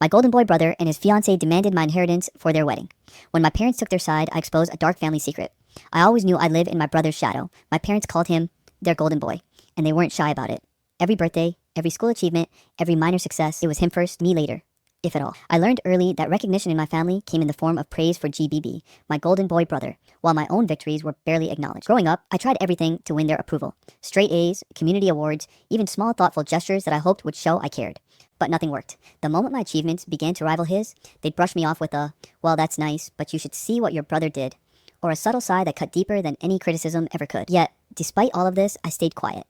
My golden boy brother and his fiancée demanded my inheritance for their wedding. When my parents took their side, I exposed a dark family secret. I always knew I'd live in my brother's shadow. My parents called him their golden boy, and they weren't shy about it. Every birthday, every school achievement, every minor success, it was him first, me later, if at all. I learned early that recognition in my family came in the form of praise for GBB, my golden boy brother, while my own victories were barely acknowledged. Growing up, I tried everything to win their approval. Straight A's, community awards, even small thoughtful gestures that I hoped would show I cared. But nothing worked. The moment my achievements began to rival his, they'd brush me off with a, well, that's nice, but you should see what your brother did, or a subtle sigh that cut deeper than any criticism ever could. Yet, despite all of this, I stayed quiet.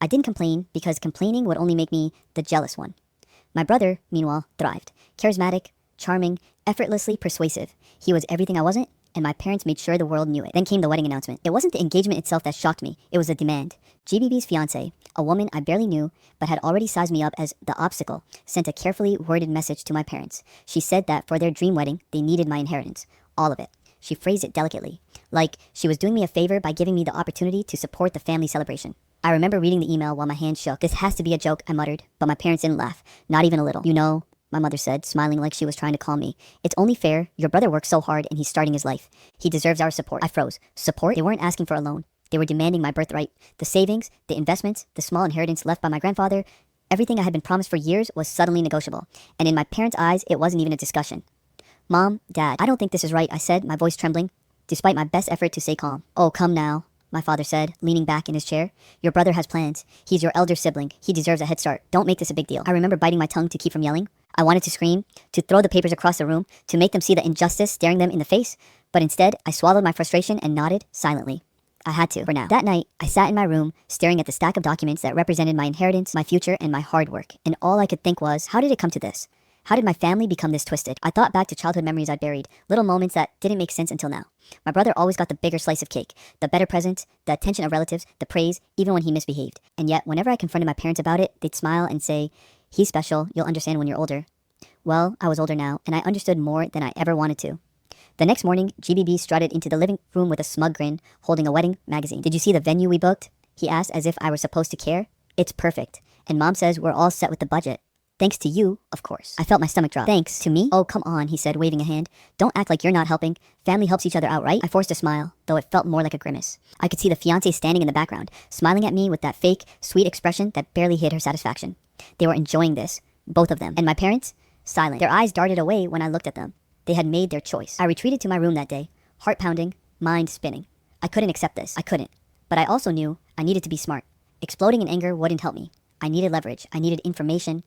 I didn't complain because complaining would only make me the jealous one. My brother, meanwhile, thrived. Charismatic, charming, effortlessly persuasive. He was everything I wasn't, and my parents made sure the world knew it. Then came the wedding announcement. It wasn't the engagement itself that shocked me. It was the demand. GBB's fiancée, a woman I barely knew but had already sized me up as the obstacle, sent a carefully worded message to my parents. She said that for their dream wedding, they needed my inheritance. All of it. She phrased it delicately, like she was doing me a favor by giving me the opportunity to support the family celebration. I remember reading the email while my hands shook. This has to be a joke, I muttered, but my parents didn't laugh. Not even a little. You know, my mother said, smiling like she was trying to calm me. It's only fair. Your brother worked so hard and he's starting his life. He deserves our support. I froze. Support? They weren't asking for a loan. They were demanding my birthright. The savings, the investments, the small inheritance left by my grandfather, everything I had been promised for years was suddenly negotiable. And in my parents' eyes, it wasn't even a discussion. Mom, Dad, I don't think this is right, I said, my voice trembling, despite my best effort to stay calm. Oh, come now, my father said, leaning back in his chair. Your brother has plans. He's your elder sibling. He deserves a head start. Don't make this a big deal. I remember biting my tongue to keep from yelling. I wanted to scream, to throw the papers across the room, to make them see the injustice staring them in the face, but instead, I swallowed my frustration and nodded silently. I had to, for now. That night, I sat in my room, staring at the stack of documents that represented my inheritance, my future, and my hard work. And all I could think was, how did it come to this? How did my family become this twisted? I thought back to childhood memories I'd buried, little moments that didn't make sense until now. My brother always got the bigger slice of cake, the better presents, the attention of relatives, the praise, even when he misbehaved. And yet, whenever I confronted my parents about it, they'd smile and say, he's special, you'll understand when you're older. Well, I was older now, and I understood more than I ever wanted to. The next morning, GBB strutted into the living room with a smug grin, holding a wedding magazine. Did you see the venue we booked? He asked as if I were supposed to care. It's perfect. And Mom says we're all set with the budget. Thanks to you, of course. I felt my stomach drop. Thanks to me? Oh, come on, he said, waving a hand. Don't act like you're not helping. Family helps each other out, right? I forced a smile, though it felt more like a grimace. I could see the fiancé standing in the background, smiling at me with that fake, sweet expression that barely hid her satisfaction. They were enjoying this, both of them. And my parents? Silent. Their eyes darted away when I looked at them. They had made their choice. I retreated to my room that day, heart pounding, mind spinning. I couldn't accept this. I couldn't. But I also knew I needed to be smart. Exploding in anger wouldn't help me. I needed leverage. I needed information.